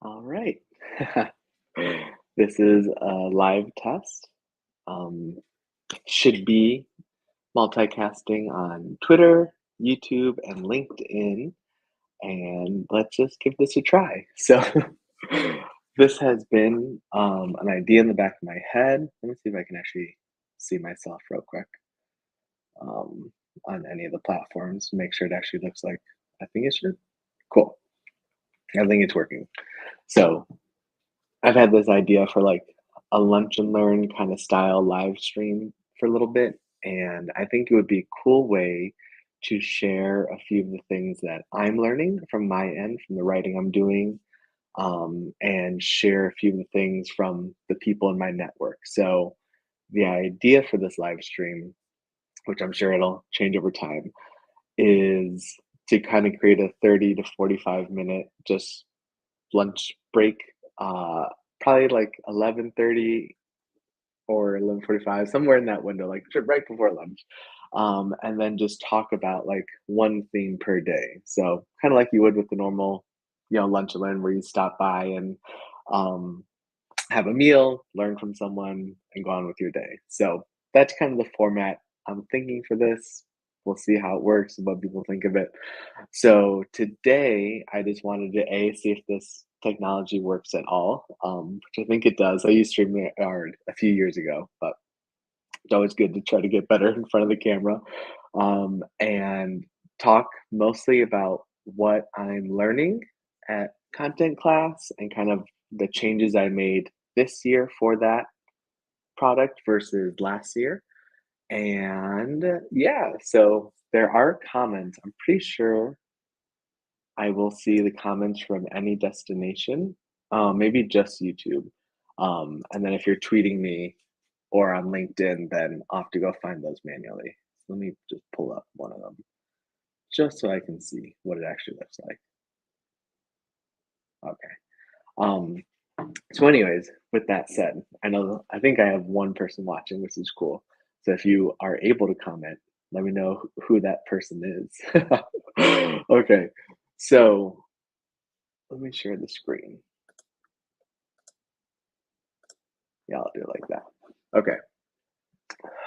All right. This is a live test. Um, should be multicasting on Twitter, YouTube, and LinkedIn. And let's just give this a try. So, this has been an idea in the back of my head. Let me see if I can actually see myself real quick um, on any of the platforms. Make sure it actually looks like I think it should. Cool. I think it's working. So, I've had this idea for like a lunch and learn kind of style live stream for a little bit, and I think it would be a cool way to share a few of the things that I'm learning from my end, from the writing I'm doing, and share a few of the things from the people in my network. So the idea for this live stream, which I'm sure it'll change over time, is to kind of create a 30 to 45 minute just lunch break, uh, probably like 11:30 or 11:45, somewhere in that window, like right before lunch. And then just talk about like one theme per day. So kind of like you would with the normal, lunch and learn where you stop by and um, have a meal, learn from someone, and go on with your day. So that's kind of the format I'm thinking for this. We'll see how it works and what people think of it. So today, I just wanted to see if this technology works at all, which I think it does. I used StreamYard a few years ago, but it's always good to try to get better in front of the camera and talk mostly about what I'm learning at content class and kind of the changes I made this year for that product versus last year. And yeah, so there are comments. I'm pretty sure I will see the comments from any destination, maybe just YouTube. And then if you're tweeting me or on LinkedIn, then I'll have to go find those manually. Let me just pull up one of them just so I can see what it actually looks like. Okay. Um, so, anyways, with that said, I think I have one person watching, which is cool. So if you are able to comment, let me know who that person is. Okay. So let me share the screen. Yeah, I'll do it like that. Okay.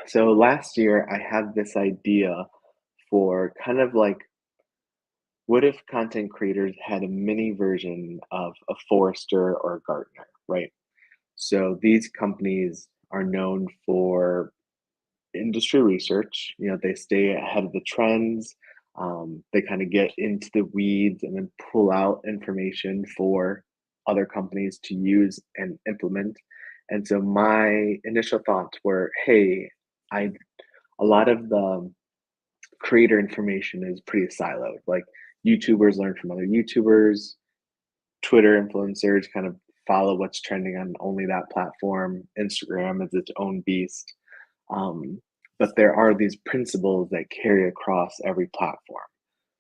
So last year I had this idea for kind of like what if content creators had a mini version of a Forrester or a Gartner, right? So these companies are known for industry research. They stay ahead of the trends. They kind of get into the weeds and then pull out information for other companies to use and implement. And so my initial thoughts were, hey, I a lot of the creator information is pretty siloed. Like YouTubers learn from other YouTubers, Twitter influencers kind of follow what's trending on only that platform. Instagram is its own beast. Um, but there are these principles that carry across every platform.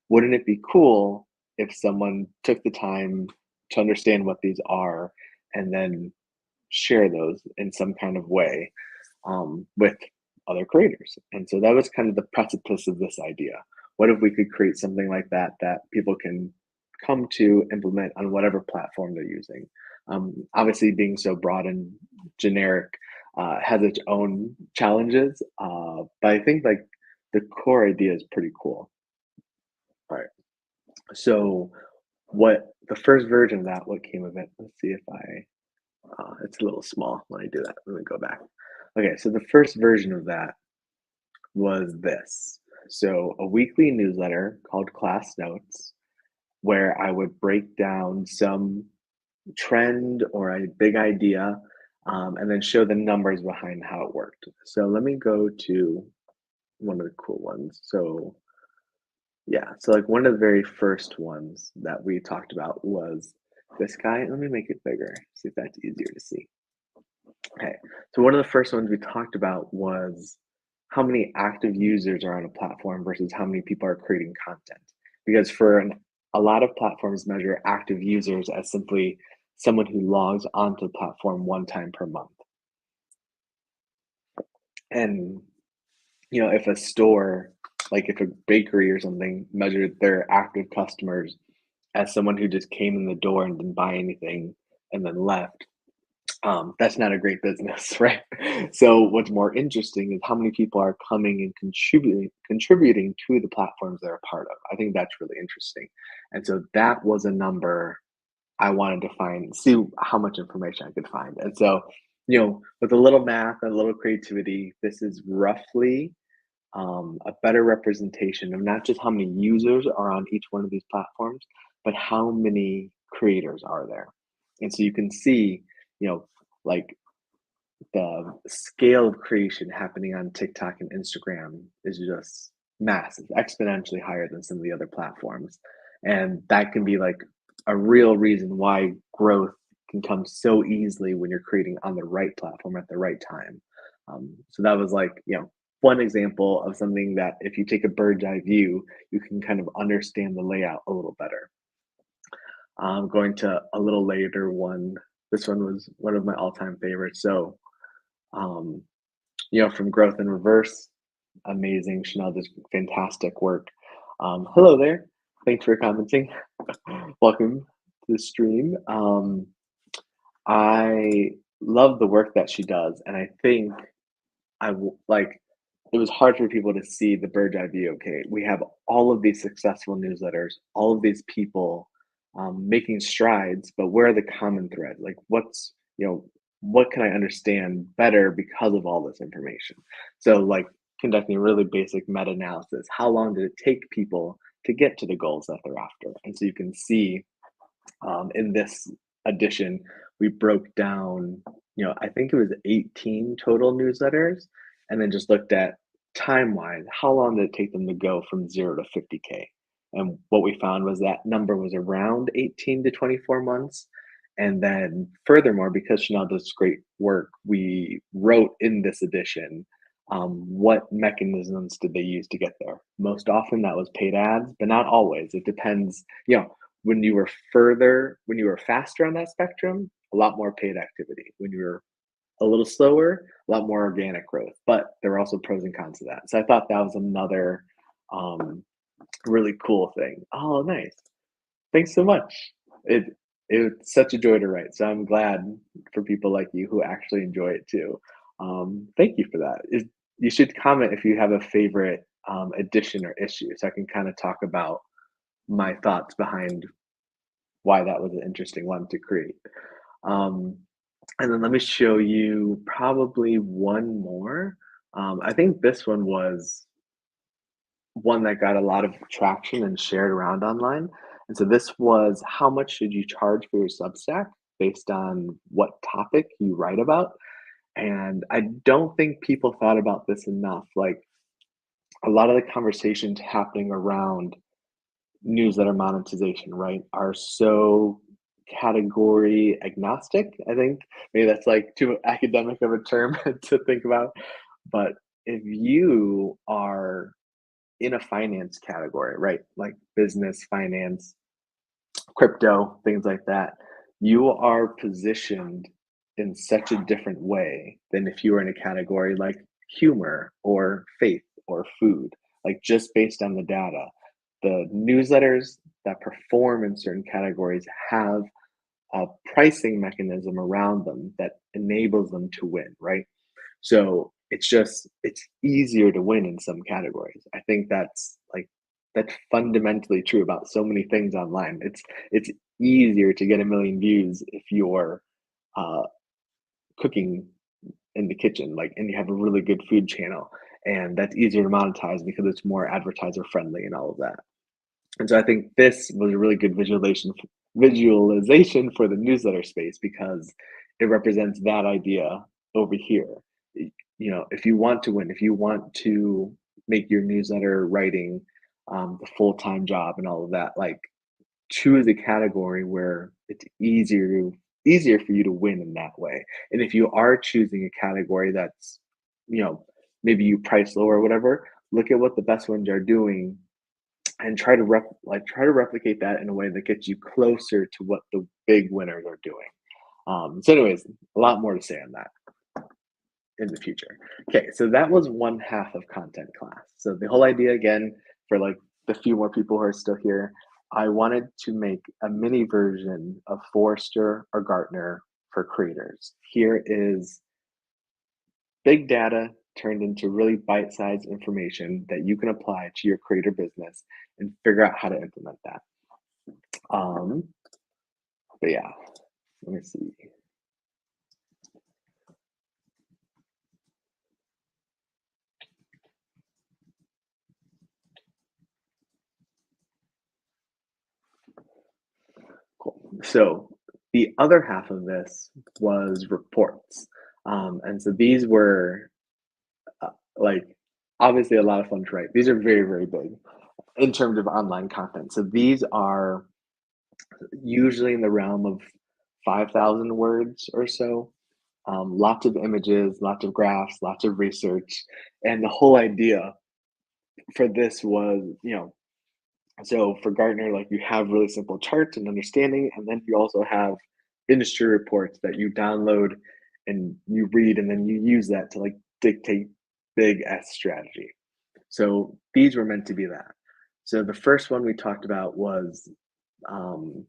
Wouldn't it be cool if someone took the time to understand what these are and then share those in some kind of way with other creators? And so that was kind of the precipice of this idea. What if we could create something like that that people can come to implement on whatever platform they're using? Obviously, being so broad and generic has its own challenges, but I think like the core idea is pretty cool. All right. So, what the first version of that? What came of it? Let's see if I. It's a little small when I do that. Let me go back. Okay, so the first version of that was this. So, a weekly newsletter called Class Notes, where I would break down some trend or a big idea and then show the numbers behind how it worked. So, let me go to one of the cool ones. So, yeah, so like one of the very first ones that we talked about was this guy. Let me make it bigger, see if that's easier to see. Okay, so one of the first ones we talked about was how many active users are on a platform versus how many people are creating content. Because a lot of platforms measure active users as simply someone who logs onto the platform one time per month. And if a store, like if a bakery or something, measured their active customers as someone who just came in the door and didn't buy anything and then left, that's not a great business, right? So what's more interesting is how many people are coming and contributing to the platforms they're a part of. I think that's really interesting. And so that was a number I wanted to see how much information I could find. And so, with a little math and a little creativity, this is roughly a better representation of not just how many users are on each one of these platforms, but how many creators are there. And so you can see, you know, like the scale of creation happening on TikTok and Instagram is just massive, exponentially higher than some of the other platforms. And that can be like a real reason why growth can come so easily when you're creating on the right platform at the right time. So that was like, one example of something that if you take a bird's eye view, you can kind of understand the layout a little better. Going to a little later one, this one was one of my all-time favorites. So um, from Growth in Reverse, amazing. Chanel does fantastic work. Hello there. Thanks for commenting. Welcome to the stream. I love the work that she does, and I think like it was hard for people to see the bird's eye view. Okay, we have all of these successful newsletters, all of these people making strides, but where are the common thread? Like, what can I understand better because of all this information? So, like, conducting a really basic meta analysis. How long did it take people to get to the goals that they're after? And so you can see in this edition, we broke down, I think it was 18 total newsletters, and then just looked at time wise, how long did it take them to go from 0 to 50K? And what we found was that number was around 18 to 24 months. And then, furthermore, because Chanel does great work, we wrote in this edition what mechanisms did they use to get there. Most often that was paid ads, but not always. It depends. When you were faster on that spectrum, a lot more paid activity. When you were a little slower, a lot more organic growth. But there were also pros and cons to that. So I thought that was another really cool thing. Oh, nice. Thanks so much. It's such a joy to write. So I'm glad for people like you who actually enjoy it too. Thank you for that. You should comment if you have a favorite edition or issue, so I can kind of talk about my thoughts behind why that was an interesting one to create. Um, and then let me show you probably one more. I think this one was one that got a lot of traction and shared around online. And so this was, how much should you charge for your Substack based on what topic you write about? And I don't think people thought about this enough. Like, a lot of the conversations happening around newsletter monetization, right, are so category agnostic. I think maybe that's like too academic of a term to think about. But if you are in a finance category, right, like business, finance, crypto, things like that, you are positioned in such a different way than if you were in a category like humor or faith or food, like just based on the data. The newsletters that perform in certain categories have a pricing mechanism around them that enables them to win, right? So it's easier to win in some categories. I think that's fundamentally true about so many things online. It's easier to get a million views if you're uh, cooking in the kitchen, like, and you have a really good food channel, and that's easier to monetize because it's more advertiser friendly and all of that. And so I think this was a really good visualization for the newsletter space because it represents that idea over here. If you want to win, if you want to make your newsletter writing the full-time job and all of that, like, choose a category where it's easier for you to win in that way. And if you are choosing a category that's, you know, maybe you price lower or whatever, look at what the best ones are doing and try to replicate that in a way that gets you closer to what the big winners are doing. So anyways, a lot more to say on that in the future. Okay, so that was one half of content class. So the whole idea, again, for like the few more people who are still here, I wanted to make a mini version of Forrester or Gartner for creators. Here is big data turned into really bite-sized information that you can apply to your creator business and figure out how to implement that. Um, but yeah, let me see. Cool. So the other half of this was reports. And so these were like obviously a lot of fun to write. These are very, very big in terms of online content. So these are usually in the realm of 5,000 words or so. Lots of images, lots of graphs, lots of research. And the whole idea for this was, so for Gartner, like you have really simple charts and understanding, and then you also have industry reports that you download and you read, and then you use that to like dictate big S strategy. So these were meant to be that. So the first one we talked about was um,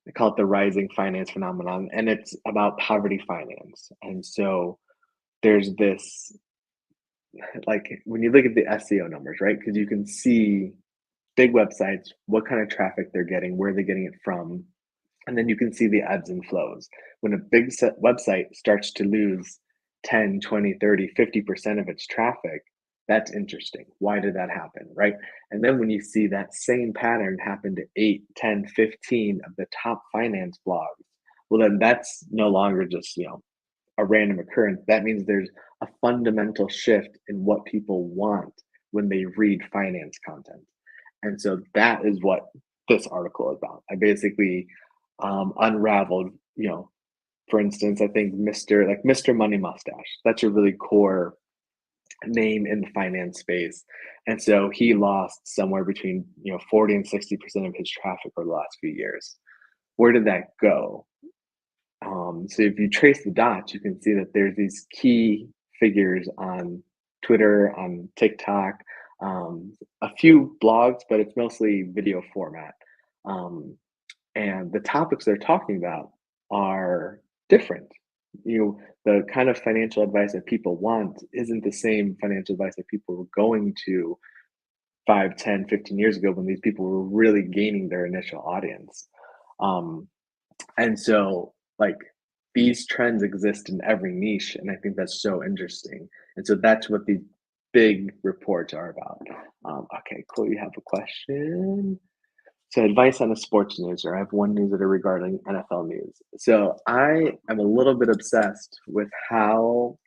I call it the rising finance phenomenon, and it's about poverty finance. And so there's this like when you look at the SEO numbers, right? Because you can see big websites, what kind of traffic they're getting, where they're getting it from, and then you can see the ebbs and flows. When a big website starts to lose 10, 20, 30, 50% of its traffic, that's interesting. Why did that happen, right? And then when you see that same pattern happen to 8, 10, 15 of the top finance blogs, well, then that's no longer just, a random occurrence. That means there's a fundamental shift in what people want when they read finance content. And so that is what this article is about. I basically unraveled, for instance, I think Mr. Money Mustache. That's a really core name in the finance space. And so he lost somewhere between 40 and 60% of his traffic over the last few years. Where did that go? So if you trace the dots, you can see that there's these key figures on Twitter, on TikTok, a few blogs, but it's mostly video format. Um, and the topics they're talking about are different. The kind of financial advice that people want isn't the same financial advice that people were going to 5, 10, 15 years ago when these people were really gaining their initial audience. Um, and so, like, these trends exist in every niche, and I think that's so interesting. And so that's what these big reports are about. Okay, cool. You have a question? So, advice on a sports newser. I have one newsletter regarding NFL news. So, I am a little bit obsessed with how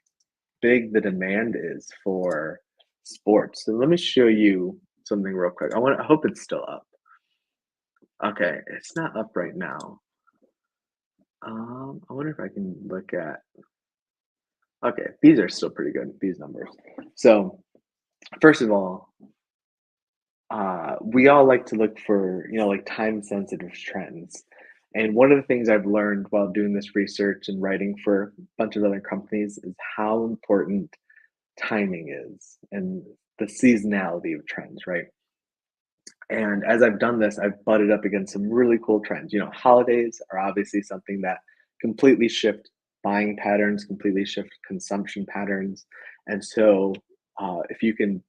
big the demand is for sports. So, let me show you something real quick. I hope it's still up. Okay, it's not up right now. I wonder if I can look at. Okay, these are still pretty good. These numbers. So, first of all, we all like to look for, like time sensitive trends. And one of the things I've learned while doing this research and writing for a bunch of other companies is how important timing is and the seasonality of trends, right? And as I've done this, I've butted up against some really cool trends. Holidays are obviously something that completely shift buying patterns, completely shift consumption patterns. And so, if you can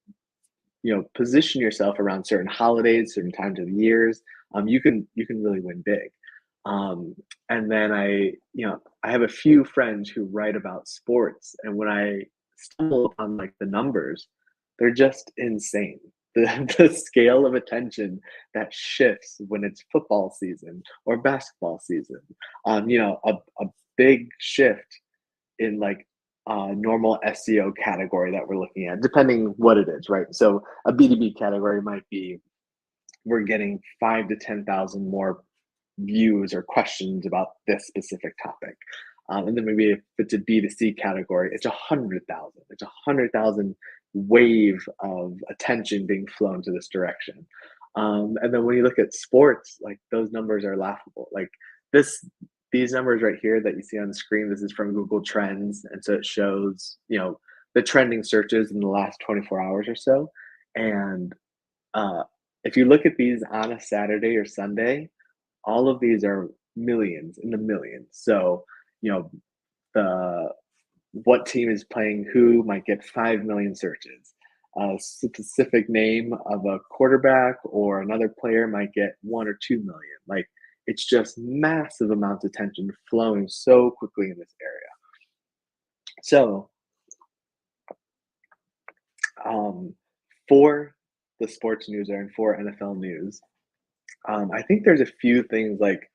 position yourself around certain holidays, certain times of the years, you can really win big. And then I have a few friends who write about sports, and when I stumble upon like the numbers, they're just insane. The scale of attention that shifts when it's football season or basketball season. A big shift in like normal SEO category that we're looking at, depending what it is, right? So a B2B category might be we're getting 5 to 10,000 more views or questions about this specific topic. And then maybe if it's a B2C category, it's 100,000. It's 100,000 wave of attention being flown to this direction. And then when you look at sports, like those numbers are laughable. Like this, these numbers right here that you see on the screen, this is from Google Trends, and so it shows the trending searches in the last 24 hours or so, and uh, if you look at these on a Saturday or Sunday, all of these are millions in the millions. So, you know, the what team is playing who might get 5 million searches. A specific name of a quarterback or another player might get 1 or 2 million. Like, it's just massive amounts of attention flowing so quickly in this area. So, um, for the sports news and for NFL news, I think there's a few things like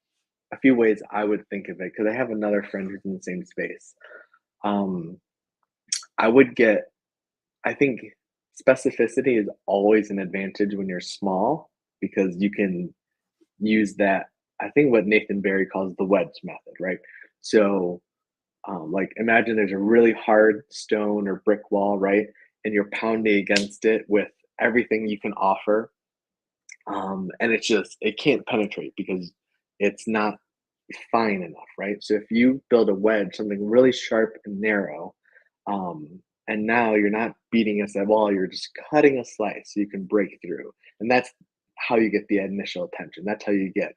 a few ways I would think of it because I have another friend who's in the same space. Um, I would get I think specificity is always an advantage when you're small because you can use that. I think what Nathan Barry calls the wedge method, right? So, like, imagine there's a really hard stone or brick wall, right? And you're pounding against it with everything you can offer. And it can't penetrate because it's not fine enough, right? So if you build a wedge, something really sharp and narrow, and now you're not beating against that wall, you're just cutting a slice so you can break through. And that's how you get the initial attention. That's how you get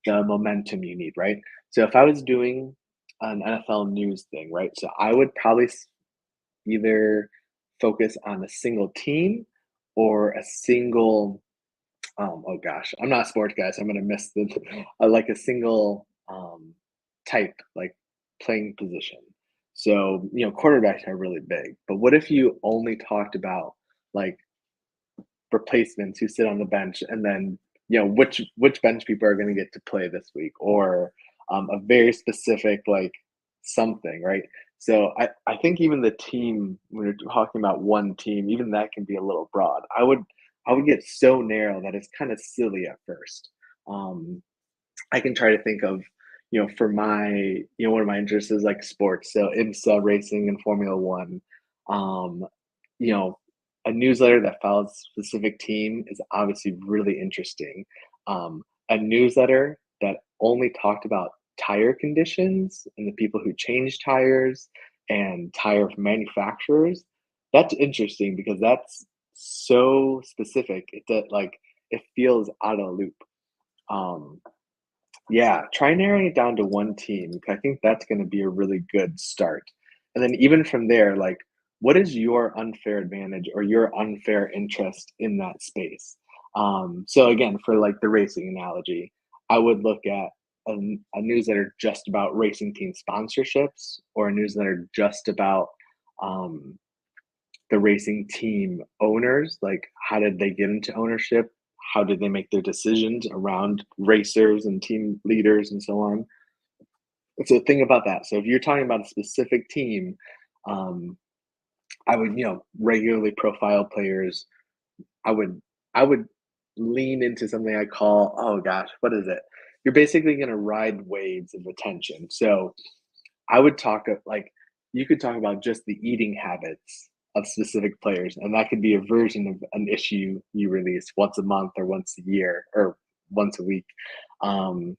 the momentum you need, right? So if I was doing an NFL news thing, right? So I would probably either focus on a single team or a single oh gosh, I'm not a sports guy, so I'm gonna miss the like a single type, like playing position. So, quarterbacks are really big, but what if you only talked about like replacements who sit on the bench and then, which bench people are gonna get to play this week or a very specific like something, right? So I think even the team, when you're talking about one team, even that can be a little broad. I would get so narrow that it's kind of silly at first. Um, I can try to think of, for one of my interests is like sports, so IMSA racing and Formula One. Um, you know, a newsletter that follows a specific team is obviously really interesting. A newsletter that only talked about tire conditions and the people who change tires and tire manufacturers, that's interesting because that's so specific. It feels out of the loop. Um, yeah, try narrowing it down to one team. I think that's gonna be a really good start. And then even from there, like, what is your unfair advantage or your unfair interest in that space? So again, for like the racing analogy, I would look at a newsletter just about racing team sponsorships or a newsletter just about um, the racing team owners, like how did they get into ownership? How did they make their decisions around racers and team leaders and so on? So think about that. So if you're talking about a specific team, um, I would, regularly profile players. I would, I would lean into something I call, oh gosh, what is it? You're basically going to ride waves of attention. So I would like you could talk about just the eating habits of specific players, and that could be a version of an issue you release once a month or once a year or once a week. Um,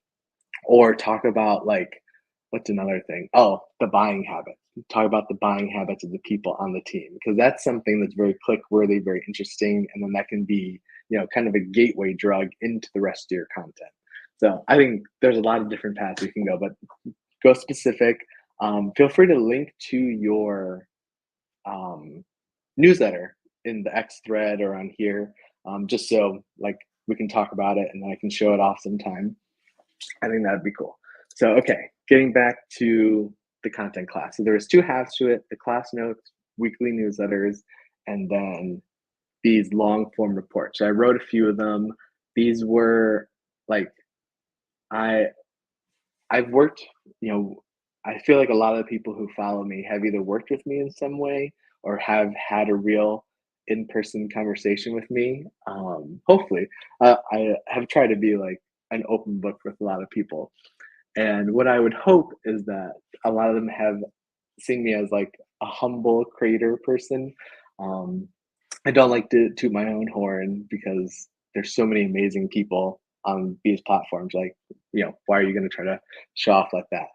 or talk about like what's another thing? Oh, the buying habits. Talk about the buying habits of the people on the team because that's something that's very click worthy, very interesting, and then that can be kind of a gateway drug into the rest of your content. So I think there's a lot of different paths you can go, but go specific. Feel free to link to your um, newsletter in the X thread or on here, just so like we can talk about it and then I can show it off sometime. I think that'd be cool. So, okay, getting back to the content class. So there was two halves to it: the class notes, weekly newsletters, and then these long form reports. So I wrote a few of them. These were like I I've worked, I feel like a lot of the people who follow me have either worked with me in some way or have had a real in-person conversation with me. Hopefully, I have tried to be like an open book with a lot of people. And what I would hope is that a lot of them have seen me as like a humble creator person. Um, I don't like to toot my own horn because there's so many amazing people on these platforms. Like, why are you going to try to show off like that?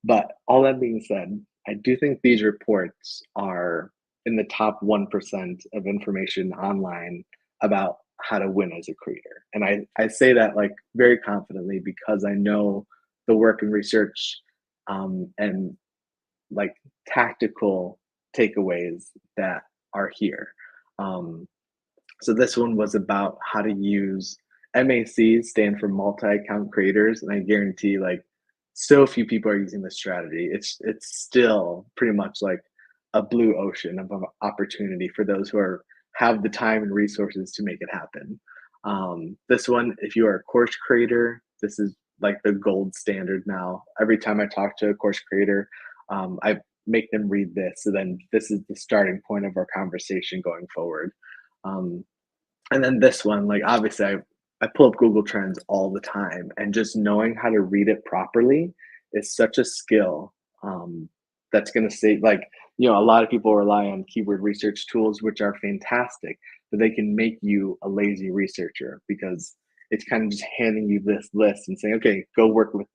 But all that being said, I do think these reports are in the top 1% of information online about how to win as a creator. And I say that like very confidently because I know the work and research and like tactical takeaways that are here. Um, so this one was about how to use MACs stand for multi-account creators, and I guarantee like so few people are using this strategy. It's still pretty much like a blue ocean of opportunity for those who are have the time and resources to make it happen. This one, if you are a course creator, this is like the gold standard now. Every time I talk to a course creator, I make them read this. So then this is the starting point of our conversation going forward. Um, and then this one, like obviously I pull up Google Trends all the time, and just knowing how to read it properly is such a skill. That's gonna save like, a lot of people rely on keyword research tools, which are fantastic, but they can make you a lazy researcher because it's kind of just handing you this list and saying, okay, go work with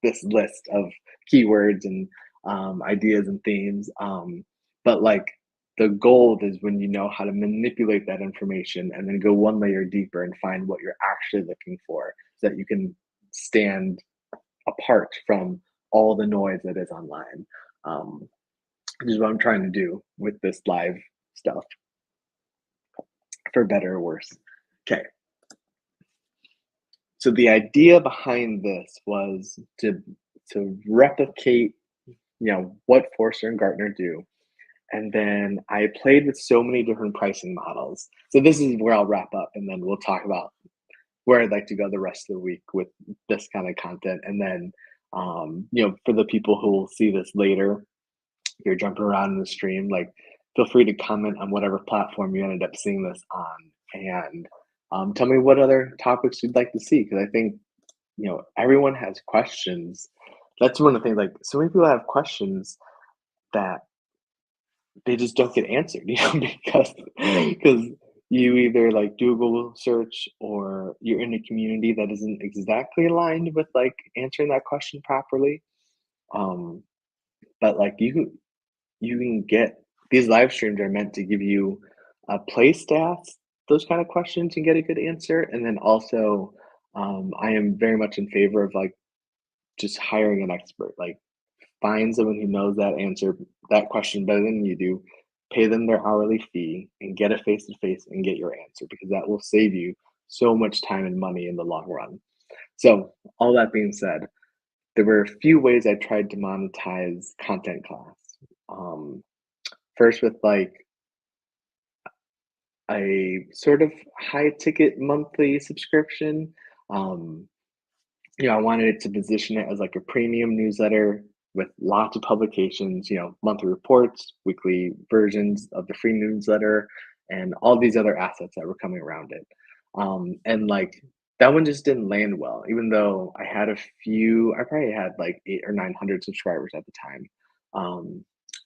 this list of keywords and ideas and themes. But like the gold is when you know how to manipulate that information and then go one layer deeper and find what you're actually looking for so that you can stand apart from all the noise that is online. Um, which is what I'm trying to do with this live stuff, for better or worse. Okay. So the idea behind this was to replicate, what Forrester and Gartner do. And then I played with so many different pricing models. So this is where I'll wrap up, and then we'll talk about where I'd like to go the rest of the week with this kind of content. And then, for the people who will see this later, if you're jumping around in the stream, like feel free to comment on whatever platform you ended up seeing this on, and tell me what other topics you'd like to see because I think everyone has questions. That's one of the things. Like so many people have questions that they just don't get answered, because you either like do a Google search or you're in a community that isn't exactly aligned with like answering that question properly. Um, but like you can get these live streams are meant to give you a place to ask those kind of questions and get a good answer. And then also, I am very much in favor of like just hiring an expert. Like find someone who knows that question better than you do, pay them their hourly fee, and get a face to face and get your answer because that will save you so much time and money in the long run. So, all that being said, there were a few ways I tried to monetize content class. Um, First, with like a sort of high ticket monthly subscription. Um, I wanted it to position it as like a premium newsletter with lots of publications, monthly reports, weekly versions of the free newsletter, and all these other assets that were coming around it. And like that one just didn't land well, even though I probably had like 800 or 900 subscribers at the time.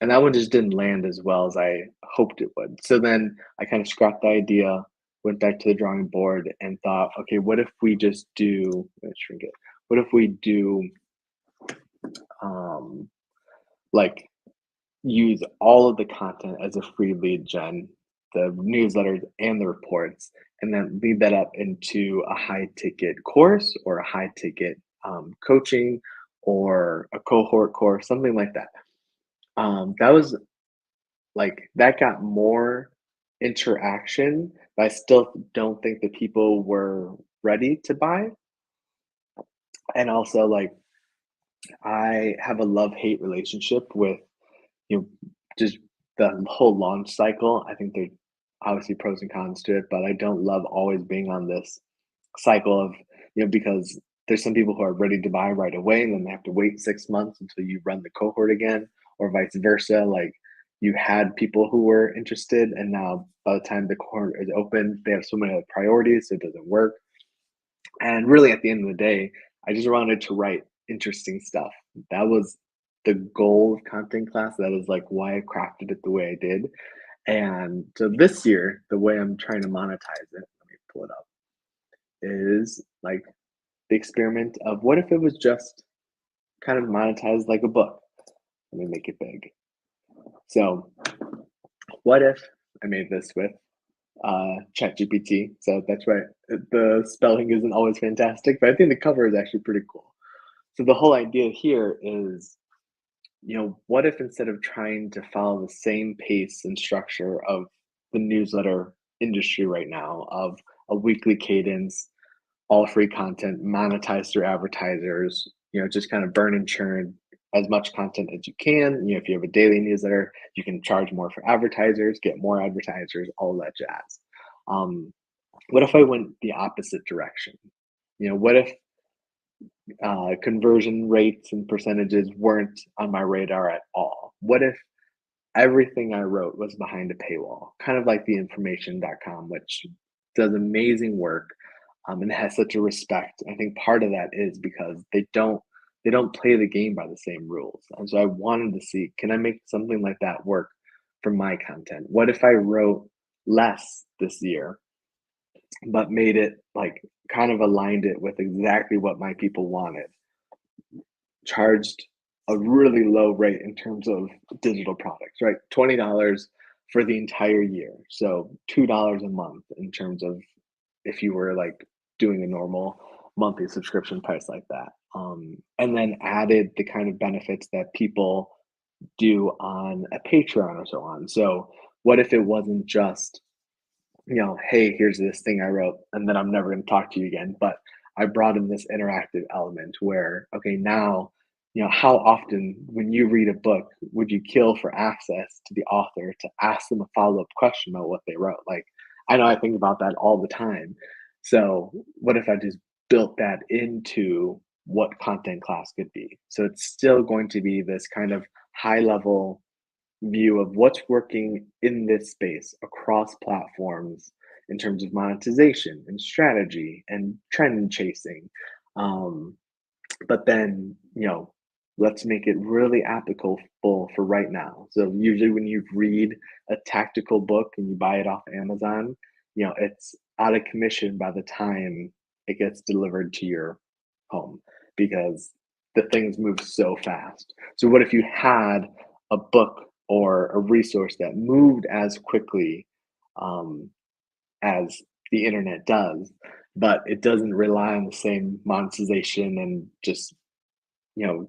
And that one just didn't land as well as I hoped it would. So then I kind of scrapped the idea, went back to the drawing board, and thought, okay, what if we just do, let's shrink it. What if we do um, like use all of the content as a free lead gen, the newsletters and the reports, and then lead that up into a high ticket course or a high ticket coaching or a cohort course, something like that. That was like that got more interaction, but I still don't think the people were ready to buy. And also, like, I have a love-hate relationship with, you know, just the whole launch cycle. I think there's obviously pros and cons to it, but I don't love always being on this cycle of, because there's some people who are ready to buy right away and then they have to wait 6 months until you run the cohort again, or vice versa. Like you had people who were interested, and now by the time the cohort is open, they have so many other priorities, so it doesn't work. And really, at the end of the day, I just wanted to write interesting stuff. That was the goal of content class. That is like why I crafted it the way I did. And so this year, the way I'm trying to monetize it, let me pull it up, is like the experiment of what if it was just kind of monetized like a book? Let me make it big. So, what if I made this with ChatGPT. So that's right. The spelling isn't always fantastic, but I think the cover is actually pretty cool. So the whole idea here is, what if instead of trying to follow the same pace and structure of the newsletter industry right now, of a weekly cadence, all free content, monetized through advertisers, just kind of burn and churn as much content as you can. If you have a daily newsletter, you can charge more for advertisers, get more advertisers, all that jazz. Um, what if I went the opposite direction? What if conversion rates and percentages weren't on my radar at all? What if everything I wrote was behind a paywall, kind of like the information.com, which does amazing work, and has such a respect. I think part of that is because they don't play the game by the same rules. And so I wanted to see, can I make something like that work for my content? What if I wrote less this year, but made it like kind of aligned it with exactly what my people wanted, charged a really low rate in terms of digital products, right? $20 for the entire year. So $2 a month in terms of if you were like doing a normal monthly subscription price like that. And then added the kind of benefits that people do on a Patreon or so on. So what if it wasn't just, hey, here's this thing I wrote, and then I'm never going to talk to you again. But I brought in this interactive element where, okay, now, how often when you read a book would you kill for access to the author to ask them a follow up question about what they wrote? Like, I know I think about that all the time. So, what if I just built that into what content class could be? So, it's still going to be this kind of high level view of what's working in this space across platforms in terms of monetization and strategy and trend chasing. Um, but then, let's make it really applicable for right now. So usually when you read a tactical book and you buy it off Amazon, it's out of commission by the time it gets delivered to your home because the things move so fast. So what if you had a book or a resource that moved as quickly um, as the internet does, but it doesn't rely on the same monetization and just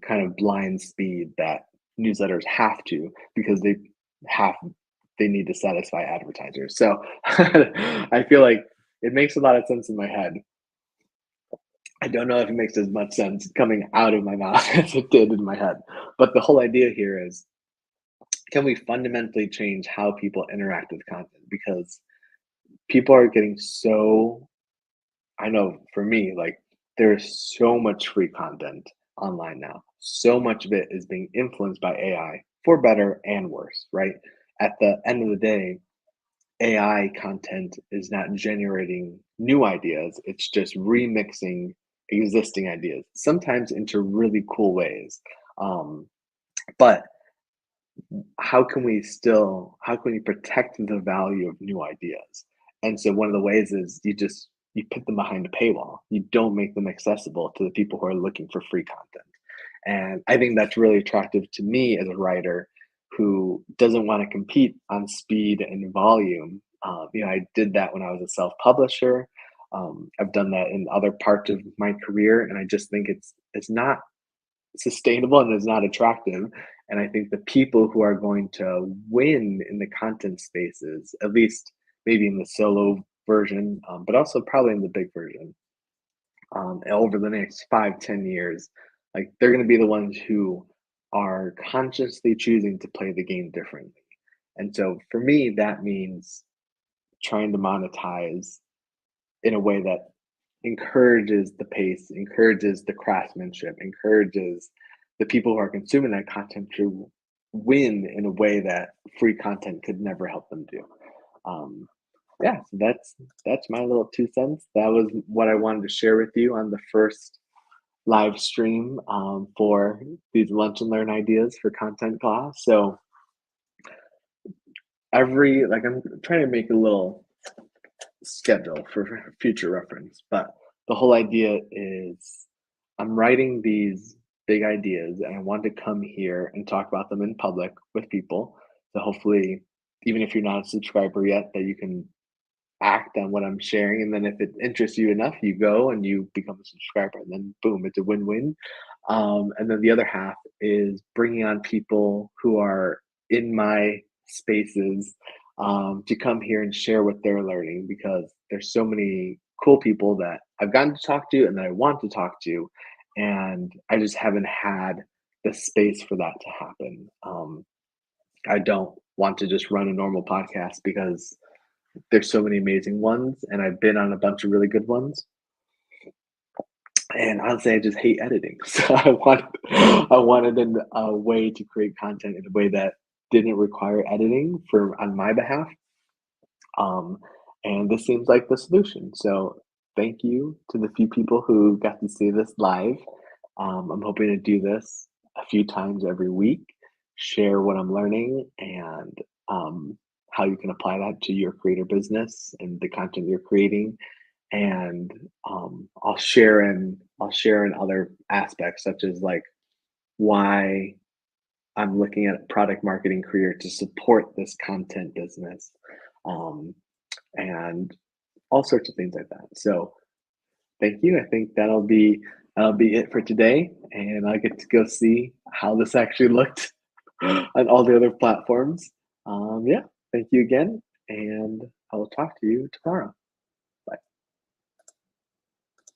kind of blind speed that newsletters have to because have they need to satisfy advertisers. So I feel like it makes a lot of sense in my head. I don't know if it makes as much sense coming out of my mouth as it did in my head. But the whole idea here is, can we fundamentally change how people interact with content? Because people are getting so, I know for me, like there's so much free content online now. So much of it is being influenced by AI for better and worse, right? At the end of the day, AI content is not generating new ideas, it's just remixing existing ideas, sometimes into really cool ways. Um, but how can we protect the value of new ideas? And so one of the ways is you put them behind a paywall. You don't make them accessible to the people who are looking for free content. And I think that's really attractive to me as a writer who doesn't want to compete on speed and volume. I did that when I was a self-publisher. I've done that in other parts of my career, and I just think it's not sustainable and is not attractive. And I think the people who are going to win in the content spaces, at least maybe in the solo version, but also probably in the big version, over the next 5, 10 years, like they're going to be the ones who are consciously choosing to play the game differently. And so for me, that means trying to monetize in a way that encourages the pace, encourages the craftsmanship, encourages the people who are consuming that content to win in a way that free content could never help them do. Um, yeah, so that's my little 2 cents. That was what I wanted to share with you on the first live stream for these lunch and learn ideas for content class. So I'm trying to make a little schedule for future reference. But the whole idea is I'm writing these big ideas and I want to come here and talk about them in public with people. So hopefully, even if you're not a subscriber yet, that you can act on what I'm sharing, and then if it interests you enough, you go and you become a subscriber, and then boom, it's a win-win. And then the other half is bringing on people who are in my spaces to come here and share what they're learning because there's so many cool people that I've gotten to talk to and that I want to talk to, and I just haven't had the space for that to happen. I don't want to just run a normal podcast because there's so many amazing ones, and I've been on a bunch of really good ones. And honestly, I just hate editing. So I wanted a way to create content in a way that didn't require editing for on my behalf. Um, and this seems like the solution. So thank you to the few people who got to see this live. I'm hoping to do this a few times every week, share what I'm learning and how you can apply that to your creator business and the content you're creating. And I'll share in other aspects such as like why I'm looking at product marketing career to support this content business. Um, and all sorts of things like that. So thank you. I think that'll be it for today, and I get to go see how this actually looked on all the other platforms. Yeah, thank you again, and I will talk to you tomorrow.